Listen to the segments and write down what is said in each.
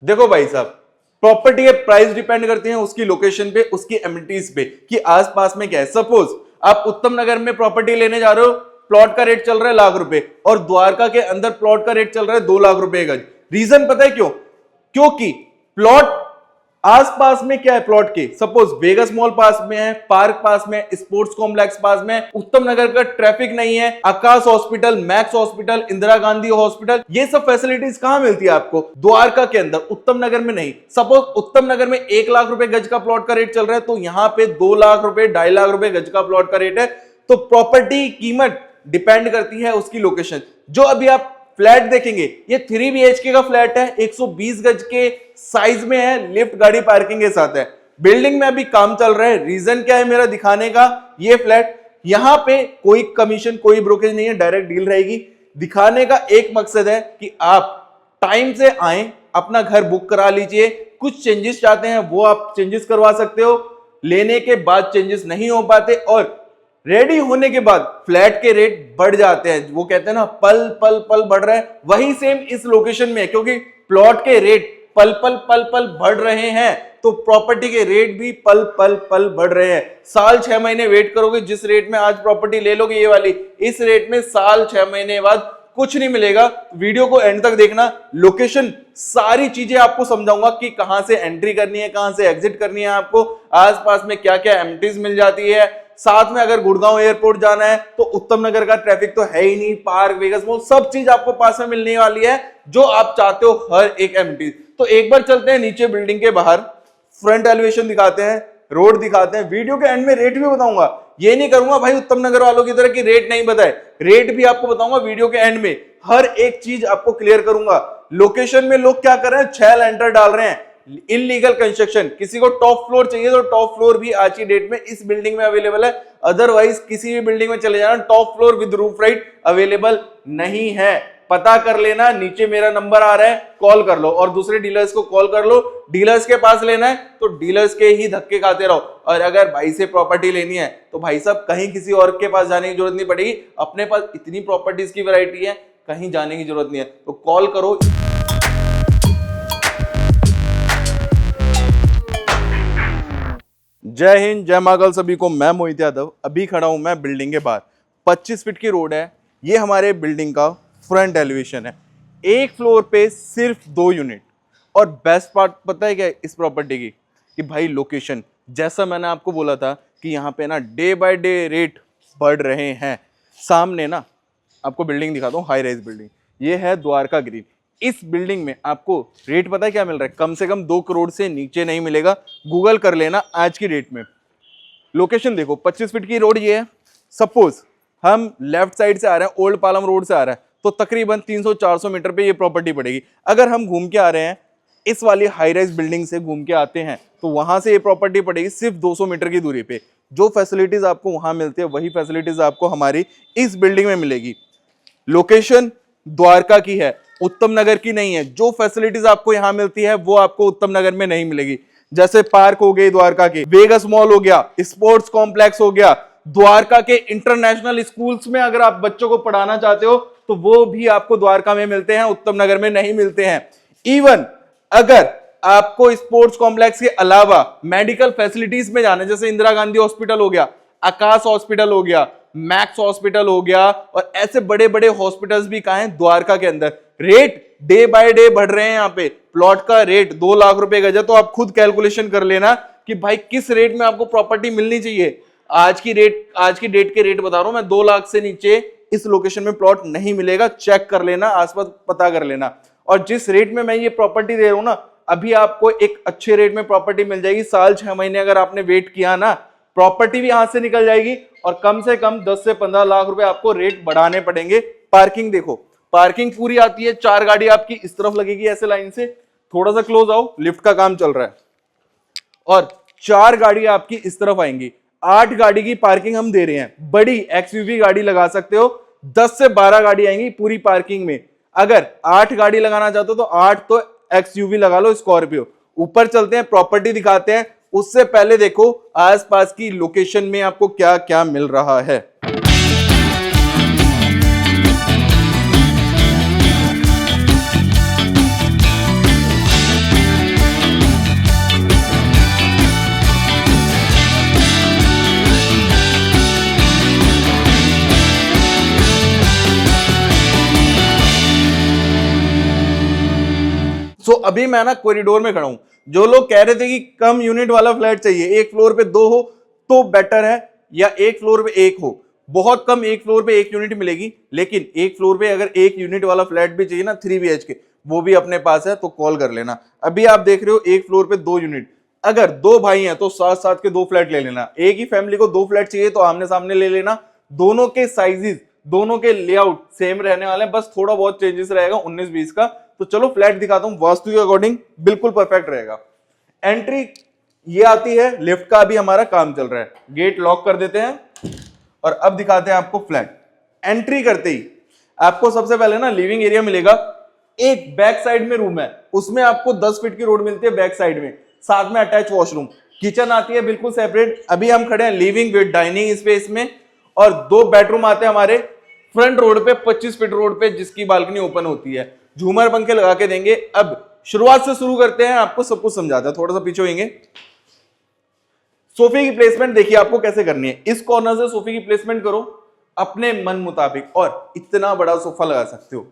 देखो भाई साहब, प्रॉपर्टी के प्राइस डिपेंड करती है उसकी लोकेशन पे, उसकी एमिनिटीज पे कि आसपास में क्या है। सपोज आप उत्तम नगर में प्रॉपर्टी लेने जा रहे हो, प्लॉट का रेट चल रहा है ₹1,00,000 और द्वारका के अंदर प्लॉट का रेट चल रहा है ₹2,00,000 गज। रीजन पता है क्यों? क्योंकि प्लॉट आसपास में क्या है, प्लॉट के सपोज वेगस मॉल पास में है, पार्क पास में, स्पोर्ट्स कॉम्प्लेक्स पास में, उत्तम नगर का ट्रैफिक नहीं है, Aakash hospital, Max hospital, Indira Gandhi hospital, ये सब फैसिलिटीज कहां मिलती है आपको? द्वारका के अंदर, उत्तम नगर में नहीं। सपोज उत्तम नगर में ₹1,00,000 गज का प्लॉट का रेट चल रहा है, तो यहां पे ₹2,00,000 ₹2,50,000 गज का प्लॉट का रेट है। तो प्रॉपर्टी कीमत डिपेंड करती है उसकी लोकेशन। जो अभी आप फ्लैट देखेंगे, ये 3 BHK का फ्लैट है, 120 गज के साइज में है, लिफ्ट गाड़ी पार्किंग के साथ है। बिल्डिंग में अभी काम चल रहा है। रीजन क्या है मेरा दिखाने का? ये फ्लैट, यहां पे कोई कमीशन, कोई ब्रोकरेज नहीं है, डायरेक्ट डील रहेगी। दिखाने का एक मकसद है कि आप टाइम से आए, अपना घर बुक करा लीजिए। कुछ चेंजेस चाहते हैं वो आप चेंजेस करवा सकते हो, लेने के बाद चेंजेस नहीं हो पाते, और रेडी होने के बाद फ्लैट के रेट बढ़ जाते हैं। वो कहते हैं ना, पल पल पल बढ़ रहा है, वही सेम इस लोकेशन में है। क्योंकि प्लॉट के रेट पल पल पल पल बढ़ रहे हैं, तो प्रॉपर्टी के रेट भी पल पल पल बढ़ रहे हैं। साल 6 महीने वेट करोगे, जिस रेट में आज प्रॉपर्टी ले लोगे ये वाली, इस रेट में साल 6 महीने बाद कुछ नहीं मिलेगा। वीडियो को एंड तक देखना, लोकेशन सारी चीजें आपको समझाऊंगा कि कहां से एंट्री करनी है, कहां से एग्जिट करनी है, आपको आसपास में क्या क्या एमिनिटीज मिल जाती है। साथ में अगर गुड़गांव एयरपोर्ट जाना है तो उत्तम नगर का ट्रैफिक तो है ही नहीं, पार्क, वेगस मॉल, सब चीज आपको पास में मिलने वाली है जो आप चाहते हो, हर एक एमिनिटीज। तो एक बार चलते हैं नीचे बिल्डिंग के बाहर, फ्रंट एलिवेशन दिखाते हैं, रोड दिखाते हैं। वीडियो के एंड में रेट भी बताऊंगा, ये नहीं करूंगा भाई उत्तम नगर वालों की तरह कि रेट नहीं बताए, रेट भी आपको बताऊंगा वीडियो के एंड में। हर एक चीज आपको क्लियर करूंगा। लोकेशन में लोग क्या कर रहे हैं, 6 लेंटर डाल रहे हैं, इनलीगल कंस्ट्रक्शन। किसी को टॉप फ्लोर चाहिए तो टॉप फ्लोर भी आज की डेट में इस बिल्डिंग में अवेलेबल है, अदरवाइज किसी भी बिल्डिंग में चले जाना, top floor with roof right available नहीं है। पता कर लेना, नीचे मेरा नंबर आ रहा है, कॉल कर लो और दूसरे डीलर्स को कॉल कर लो। डीलर्स के पास लेना है तो डीलर्स के ही धक्के खाते रहो, और अगर भाई से प्रॉपर्टी लेनी है तो भाई साहब कहीं किसी और के पास जाने की जरूरत नहीं पड़ेगी। अपने पास इतनी प्रॉपर्टीज की वैरायटी है, कहीं जाने की जरूरत नहीं है, तो कॉल करो। जय हिंद, जय महाकाल सभी को। मैं मोहित यादव, अभी खड़ा हूं मैं बिल्डिंग के बाहर। 25 फीट की रोड है, ये हमारे बिल्डिंग का फ्रंट एलिवेशन है। एक फ्लोर पे सिर्फ 2 यूनिट, और बेस्ट पार्ट पता है क्या है इस प्रॉपर्टी की? कि भाई लोकेशन, जैसा मैंने आपको बोला था कि यहाँ पे ना डे बाय डे रेट बढ़ रहे हैं। सामने ना आपको बिल्डिंग दिखाता हूँ, हाई राइज बिल्डिंग, ये है द्वारका ग्रीन। इस बिल्डिंग में आपको रेट पता है क्या मिल रहा है? कम से कम 2 करोड़ से नीचे नहीं मिलेगा, गूगल कर लेना आज की डेट में। लोकेशन देखो, 25 फीट की रोड ये है। सपोज हम लेफ्ट साइड से आ रहे हैं, ओल्ड पालम रोड से आ रहा है, तो तकरीबन 300-400 मीटर पे ये प्रॉपर्टी पड़ेगी। अगर हम घूम के आ रहे हैं इस वाली हाई राइज बिल्डिंग से, घूम के आते हैं, तो वहां से ये प्रॉपर्टी पड़ेगी सिर्फ 200 मीटर की दूरी पे। जो फैसिलिटीज आपको वहां मिलती है वही फैसिलिटीज आपको हमारी इस बिल्डिंग में मिलेगी। लोकेशन द्वारका की है, उत्तम नगर की नहीं है। जो फैसिलिटीज आपको यहां मिलती है वो आपको उत्तम नगर में नहीं मिलेगी। जैसे पार्क हो गए द्वारका के, वेगस मॉल हो गया, स्पोर्ट्स कॉम्प्लेक्स हो गया, द्वारका के इंटरनेशनल स्कूल्स में अगर आप बच्चों को पढ़ाना चाहते हो तो वो भी आपको द्वारका में मिलते हैं, उत्तम नगर में नहीं मिलते हैं। इवन अगर आपको स्पोर्ट्स कॉम्प्लेक्स के अलावा मेडिकल फैसिलिटीज में जाना है, जैसे इंदिरा गांधी हॉस्पिटल हो गया, आकाश हॉस्पिटल हो गया, मैक्स हॉस्पिटल हो गया, और ऐसे बड़े बड़े हॉस्पिटल्स भी कहां हैं? द्वारका के अंदर। रेट डे बाय डे बढ़ रहे हैं। यहाँ पे प्लॉट का रेट ₹2,00,000 गज है, तो आप खुद कैलकुलेशन कर लेना कि भाई किस रेट में आपको प्रॉपर्टी मिलनी चाहिए। आज की डेट के रेट बता रहा हूं मैं, 2 लाख से नीचे इस लोकेशन में प्लॉट नहीं मिलेगा। चेक कर लेना, आसपास पता कर लेना। और जिस रेट में मैं ये प्रॉपर्टी दे रहा हूं ना, अभी आपको एक अच्छे रेट में प्रॉपर्टी मिल जाएगी। साल 6 महीने अगर आपने वेट किया ना, प्रॉपर्टी भी हाथ से निकल जाएगी, और कम से कम 10 से 15 लाख रुपए आपको रेट बढ़ाने पड़ेंगे। पार्किंग देखो, पार्किंग पूरी आती है। 4 गाड़ी आपकी इस तरफ लगेगी ऐसे लाइन से, थोड़ा सा क्लोज आओ, लिफ्ट का काम चल रहा है, और 4 गाड़ी आपकी इस तरफ आएंगी। 8 गाड़ी की पार्किंग हम दे रहे हैं। बड़ी एक्सयूवी गाड़ी लगा सकते हो, 10 से 12 गाड़ी आएंगी पूरी पार्किंग में। अगर 8 गाड़ी लगाना चाहते हो तो 8 तो एक्सयूवी लगा लो, स्कॉर्पियो। ऊपर चलते हैं, प्रॉपर्टी दिखाते हैं। उससे पहले देखो आसपास की लोकेशन में आपको क्या क्या मिल रहा है। सो अभी मैं ना कॉरिडोर में खड़ा हूं, जो लोग कह रहे थे कि कम यूनिट वाला फ्लैट चाहिए, एक फ्लोर पे 2 हो तो बेटर है, या एक फ्लोर पे 1 हो, बहुत कम एक फ्लोर पे 1 यूनिट मिलेगी, लेकिन एक फ्लोर पे अगर 1 यूनिट वाला फ्लैट भी चाहिए ना 3 BHK, वो भी अपने पास है, तो कॉल कर लेना। अभी आप देख रहे हो एक फ्लोर पे 2 यूनिट, अगर 2 भाई हैं तो साथ साथ के 2 फ्लैट ले लेना, एक ही फैमिली को 2 फ्लैट चाहिए तो आमने सामने ले लेना। दोनों के साइजेस, दोनों के लेआउट सेम रहने वाले हैं, बस थोड़ा बहुत चेंजेस रहेगा 19-20 का। तो चलो फ्लैट दिखाता हूं, वास्तु के अकॉर्डिंग बिल्कुल परफेक्ट रहेगा। एंट्री ये आती है, लिफ्ट का अभी हमारा काम चल रहा है, गेट लॉक कर देते हैं और अब दिखाते हैं आपको फ्लैट। एंट्री करते ही आपको सबसे पहले ना लिविंग एरिया मिलेगा, एक बैक साइड में रूम है, उसमें आपको 10 फीट की रोड मिलती है बैक साइड में, साथ में अटैच वॉशरूम, किचन आती है बिल्कुल सेपरेट। अभी हम खड़े हैं लिविंग विद डाइनिंग स्पेस में, और 2 बेडरूम आते हैं हमारे फ्रंट रोड पे, 25 फीट रोड पे, जिसकी बालकनी ओपन होती है, झूमर पंखे लगा के देंगे। अब शुरुआत से शुरू करते हैं, आपको सब कुछ समझाते हैं, थोड़ा सा पीछे होंगे। सोफे की प्लेसमेंट देखिए आपको कैसे करनी है, इस कॉर्नर से सोफे की प्लेसमेंट करो अपने मन मुताबिक, और इतना बड़ा सोफा लगा सकते हो।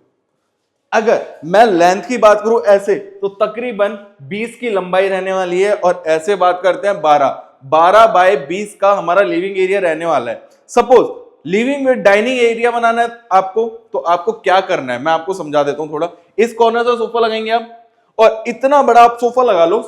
अगर मैं लेंथ की बात करूं ऐसे, तो तकरीबन 20 की लंबाई रहने वाली है, और ऐसे बात करते हैं 12 बाय 20 का हमारा लिविंग एरिया रहने वाला है। Suppose living with dining area बनाना है आपको, तो आपको क्या करना है मैं आपको समझा देता हूं थोड़ा। इस कॉर्नर से सोफा लगाएंगे आप, और इतना बड़ा आप सोफा लगा लो,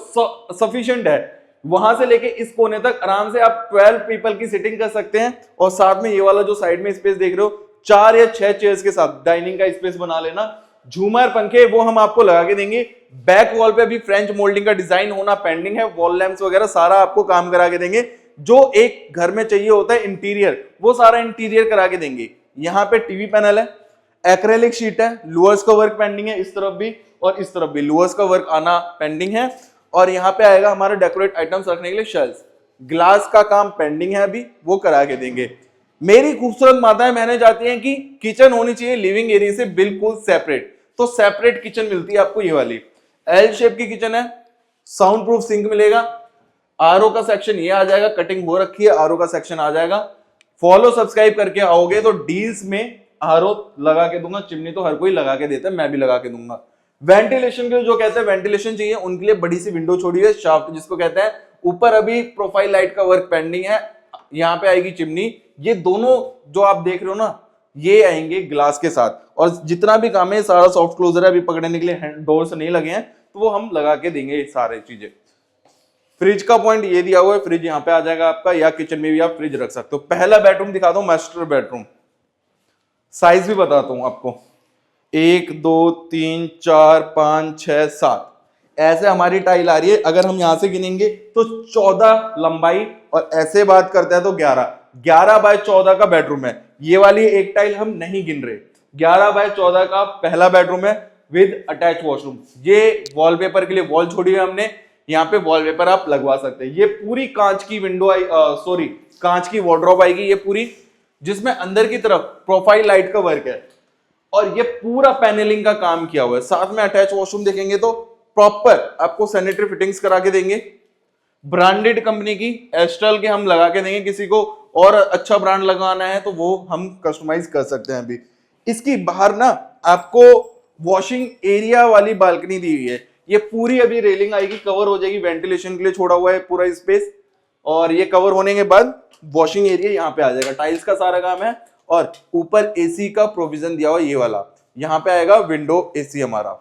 सफिशिएंट है। वहां से लेके इस कोने तक आराम से आप 12 पीपल की सिटिंग कर सकते हैं, और साथ में ये वाला जो साइड में स्पेस देख रहे हो, 4 या 6 चेयर्स के साथ डाइनिंग का स्पेस बना लेना। झूमर पंखे वो हम आपको लगा के देंगे, बैक वॉल पे भी फ्रेंच मोल्डिंग का डिजाइन होना पेंडिंग है, वॉल लैंप्स वगैरह सारा आपको काम करा के देंगे, जो एक घर में चाहिए होता है इंटीरियर, वो सारा इंटीरियर करा के देंगे। यहाँ पे टीवी पैनल है, एक्रेलिक शीट है, लुअर्स का वर्क पेंडिंग है, इस तरफ भी और इस तरफ भी लुअर्स का वर्क आना पेंडिंग है। और यहाँ पे आएगा हमारा डेकोरेट आइटम्स रखने के लिए शेल्फ, ग्लास का काम पेंडिंग है, अभी वो करा के देंगे। मेरी खूबसूरत माताएं बहनें चाहती हैं कि किचन होनी चाहिए लिविंग एरिया से बिल्कुल सेपरेट, तो सेपरेट किचन मिलती है आपको ये वाली, एल शेप की किचन है, साउंड प्रूफ सिंक मिलेगा, आरओ का सेक्शन ये आ जाएगा, कटिंग हो रखी है, आरओ का सेक्शन आ जाएगा। फॉलो सब्सक्राइब करके आओगे तो डील्स में आरओ लगा के दूंगा, चिमनी तो हर कोई लगा के देता है, मैं भी लगा के दूंगा। वेंटिलेशन के जो कहते हैं वेंटिलेशन चाहिए, उनके लिए बड़ी सी विंडो छोड़ी है, शाफ्ट जिसको कहते हैं, ऊपर अभी प्रोफाइल लाइट का वर्क पेंडिंग है, यहाँ पे आएगी चिमनी। ये दोनों जो आप देख रहे हो ना, ये आएंगे ग्लास के साथ, और जितना भी काम है सारा सॉफ्ट क्लोजर है, अभी पकड़ने के लिए डोर्स नहीं लगे हैं, तो वो हम लगा के देंगे सारे चीजें। फ्रिज का पॉइंट ये दिया हुआ है, फ्रिज यहाँ पे आ जाएगा आपका, या किचन में भी आप फ्रिज रख सकते हो। पहला बेडरूम दिखा दो, मास्टर बेडरूम, साइज भी बताता हूं आपको, 1 2 3 4 5 6 7 ऐसे हमारी टाइल आ रही है। अगर हम यहां से गिनेंगे तो 14 लंबाई, और ऐसे बात करते हैं तो 11 बाय 14 का बेडरूम है। ये वाली एक टाइल हम नहीं गिन रहे, 11 बाय 14 का पहला बेडरूम है विद अटैच वॉशरूम। ये वॉलपेपर के लिए वॉल छोड़ी है हमने, यहाँ पे वॉलपेपर आप लगवा सकते हैं। ये पूरी कांच की विंडो आई, सॉरी कांच की वार्डरोब आएगी ये पूरी, जिसमें अंदर की तरफ प्रोफाइल लाइट का वर्क है, और ये पूरा पैनलिंग का काम किया हुआ है। साथ में अटैच वॉशरूम देखेंगे तो प्रॉपर आपको सैनिटरी फिटिंग्स करा के देंगे, ब्रांडेड कंपनी की, एस्ट्रल के हम लगा के देंगे। किसी को और अच्छा ब्रांड लगाना है तो वो हम कस्टमाइज कर सकते हैं। अभी इसकी बाहर ना आपको वॉशिंग एरिया वाली बालकनी दी हुई है, ये पूरी अभी रेलिंग आएगी, कवर हो जाएगी, वेंटिलेशन के लिए छोड़ा हुआ है पूरा स्पेस, और ये कवर होने के बाद वॉशिंग एरिया यहाँ पे आ जाएगा, टाइल्स का सारा काम है, और ऊपर एसी का प्रोविजन दिया हुआ ये वाला, यहाँ पे आएगा विंडो एसी हमारा।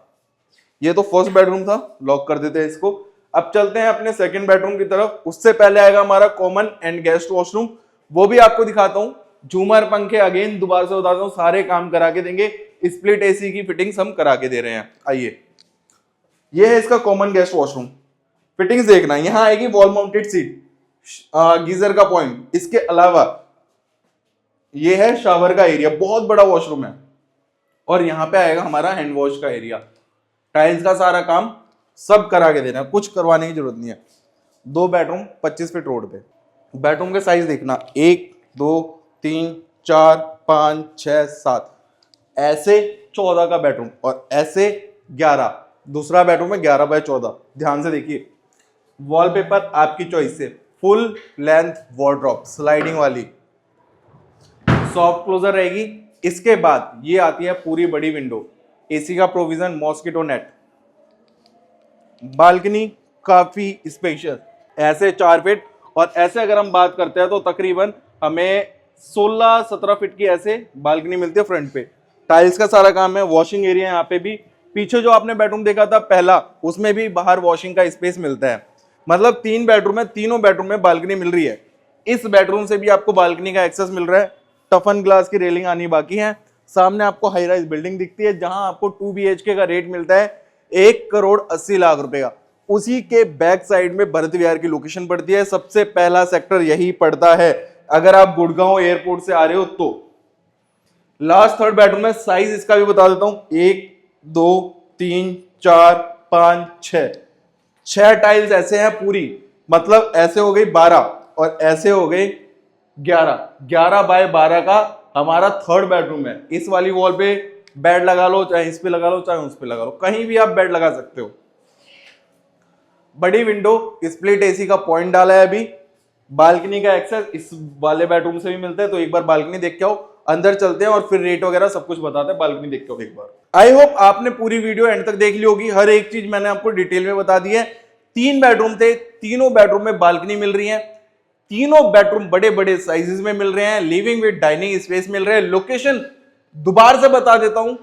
ये तो फर्स्ट बेडरूम था, लॉक कर देते हैं इसको। अब चलते हैं अपने सेकंड बेडरूम की तरफ। उससे पहले आएगा हमारा कॉमन एंड गेस्ट वॉशरूम, वो भी आपको दिखाता हूँ। झूमर पंखे अगेन दोबारा से बताता हूँ, सारे काम करा के देंगे, स्प्लिट एसी की फिटिंग्स हम करा के दे रहे हैं। आइए, ये है इसका कॉमन गेस्ट वॉशरूम, फिटिंग्स देखना। यहाँ आएगी वॉल माउंटेड सीट, गीजर का पॉइंट, इसके अलावा ये है शावर का एरिया, बहुत बड़ा वॉशरूम है, और यहाँ पे आएगा हमारा हैंड वॉश का एरिया। टाइल्स का सारा काम सब करा के देना, कुछ करवाने की जरूरत नहीं है। 2 बेडरूम 25 फीट रोड पे। बेडरूम के साइज देखना, 1 2 3 4 5 6 7 ऐसे 14 का बेडरूम, और ऐसे 11। दूसरा बेडरूम है 11 बाय 14। ध्यान से देखिए, वॉलपेपर आपकी चॉइस से, फुल लेंथ वार्डरोब स्लाइडिंग वाली, सॉफ्ट क्लोजर रहेगी। इसके बाद ये आती है पूरी बड़ी विंडो, एसी का प्रोविजन, मॉस्किटो नेट, बालकनी काफी स्पेशियस, ऐसे 4 फीट, और ऐसे अगर हम बात करते हैं तो तकरीबन हमें 16-17 फीट की ऐसे बालकनी मिलती है फ्रंट पे। टाइल्स का सारा काम है, वॉशिंग एरिया यहाँ पे भी। पीछे जो आपने बेडरूम देखा था पहला, उसमें भी बाहर वॉशिंग का स्पेस मिलता है। मतलब 3 बेडरूम है, तीनों बेडरूम में बालकनी मिल रही है। इस बेडरूम से भी आपको बालकनी का एक्सेस मिल रहा है। टफन ग्लास की रेलिंग आनी बाकी है। सामने आपको हाई राइज बिल्डिंग दिखती है जहां आपको 2 BHK का रेट मिलता है 1,80,00,000 रुपए का। उसी के बैक साइड में भरत विहार की लोकेशन पड़ती है। सबसे पहला सेक्टर यही पड़ता है अगर आप गुड़गांव एयरपोर्ट से आ रहे हो तो। लास्ट थर्ड बेडरूम है, साइज इसका भी बता देता हूं। 1 2 3 4 5 6 टाइल्स ऐसे हैं पूरी, मतलब ऐसे हो गई 12 और ऐसे हो गई 11 बाय 12 का हमारा थर्ड बेडरूम है। इस वाली वॉल पे बेड लगा लो, चाहे इस पे लगा लो, चाहे उस पे लगा लो, कहीं भी आप बेड लगा सकते हो। बड़ी विंडो, स्प्लिट एसी का पॉइंट डाला है अभी। बालकनी का एक्सेस इस वाले बेडरूम से भी मिलता है, तो एक बार बालकनी देख के आओ। अंदर चलते हैं और फिर रेट वगैरह सब कुछ बताते हैं। बालकनी देख के आओ एक बार। आई होप आपने पूरी वीडियो एंड तक देख ली होगी। हर एक चीज मैंने आपको डिटेल में बता दी है। 3 बेडरूम थे, तीनों बेडरूम में बालकनी मिल रही है। तीनों बेडरूम बड़े बड़े साइजेस में मिल रहे हैं। लिविंग विद डाइनिंग स्पेस मिल रहे हैं। लोकेशन दोबारा से बता देता हूं,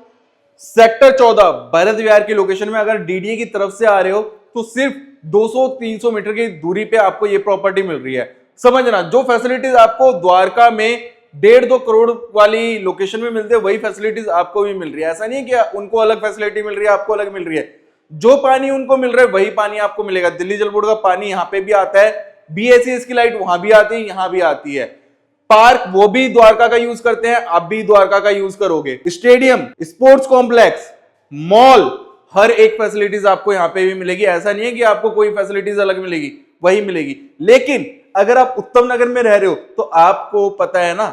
सेक्टर 14 भरत विहार की लोकेशन में। अगर डीडीए की तरफ से आ रहे हो तो सिर्फ 200-300 मीटर की दूरी पे आपको ये प्रॉपर्टी मिल रही है। समझना, जो फैसिलिटीज आपको द्वारका में 1.5-2 करोड़ वाली लोकेशन में मिलते हैं, वही फैसिलिटीज आपको भी मिल रही है। ऐसा नहीं है कि उनको अलग फैसिलिटी मिल रही है, आपको अलग मिल रही है। जो पानी उनको मिल रहा है वही पानी आपको मिलेगा। दिल्ली जल बोर्ड का पानी यहाँ पे भी आता है, BACS की लाइट वहां भी आती है, यहां भी आती है। पार्क वो भी द्वारका का यूज करते हैं, आप भी द्वारका का यूज करोगे। स्टेडियम, स्पोर्ट्स कॉम्प्लेक्स, मॉल, हर एक फैसिलिटीज आपको यहाँ पे भी मिलेगी। ऐसा नहीं है कि आपको कोई फैसिलिटीज अलग मिलेगी, वही मिलेगी। लेकिन अगर आप उत्तम नगर में रह रहे हो तो आपको पता है ना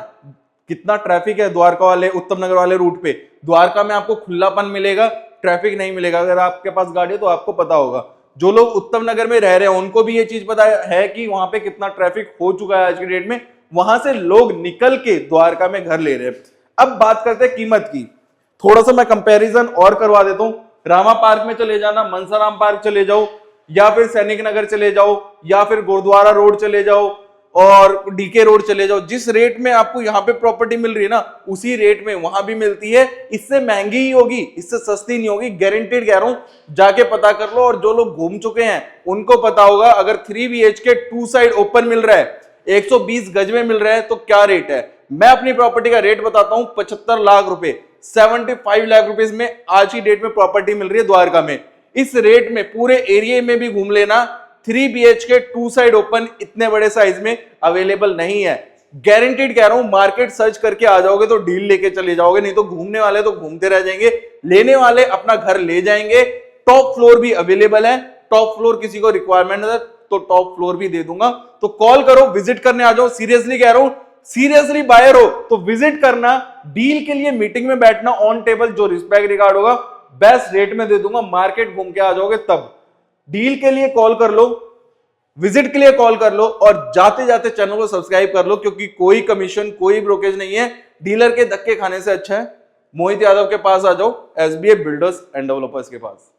कितना ट्रैफिक है द्वारका वाले उत्तम नगर वाले रूट पे। द्वारका में आपको खुलापन मिलेगा, ट्रैफिक नहीं मिलेगा। अगर आपके पास गाड़ी है तो आपको पता होगा। जो लोग उत्तम नगर में रह रहे हैं उनको भी ये चीज पता है कि वहां पे कितना ट्रैफिक हो चुका है आज की डेट में। वहां से लोग निकल के द्वारका में घर ले रहे हैं। अब बात करते हैं कीमत की। थोड़ा सा मैं कंपैरिजन और करवा देता हूं। रामा पार्क में चले जाना, मनसाराम पार्क चले जाओ, या फिर सैनिक नगर चले जाओ, या फिर गुरुद्वारा रोड चले जाओ और डीके रोड चले जाओ। जिस रेट में आपको यहाँ पे प्रॉपर्टी मिल रही है ना, उसी रेट में वहां भी मिलती है। इससे महंगी ही होगी, इससे सस्ती नहीं होगी, गारंटेड कह रहा हूं। जाके पता कर लो। और जो लोग घूम चुके हैं उनको पता होगा, अगर 3 BHK 2 साइड ओपन मिल रहा है, 120 गज में मिल रहा है, तो क्या रेट है। मैं अपनी प्रॉपर्टी का रेट बताता हूं, 75 लाख रुपए, 75 लाख रुपए में आज की डेट में प्रॉपर्टी मिल रही है द्वारका में। इस रेट में पूरे एरिया में भी घूम लेना। 3 BHK 2 साइड ओपन इतने बड़े साइज में अवेलेबल नहीं है। गारंटेड कह रहा हूं, मार्केट सर्च करके आ जाओगे तो डील लेके चले जाओगे, नहीं तो घूमने वाले तो घूमते रह जाएंगे, लेने वाले अपना घर ले जाएंगे। टॉप फ्लोर भी अवेलेबल है। टॉप फ्लोर किसी को रिक्वायरमेंट है तो टॉप फ्लोर भी दे दूंगा। तो कॉल करो, विजिट करने आ जाओ। सीरियसली कह रहा हूं, सीरियसली बायर हो तो विजिट करना, डील के लिए मीटिंग में बैठना, ऑन टेबल जो रिस्पेक्ट रिगार्ड होगा बेस्ट रेट में दे दूंगा। मार्केट घूम के आ जाओगे तब। डील के लिए कॉल कर लो, विजिट के लिए कॉल कर लो, और जाते जाते चैनल को सब्सक्राइब कर लो, क्योंकि कोई कमीशन कोई ब्रोकेज नहीं है। डीलर के धक्के खाने से अच्छा है मोहित यादव के पास आ जाओ, SBA बिल्डर्स एंड डेवलपर्स के पास।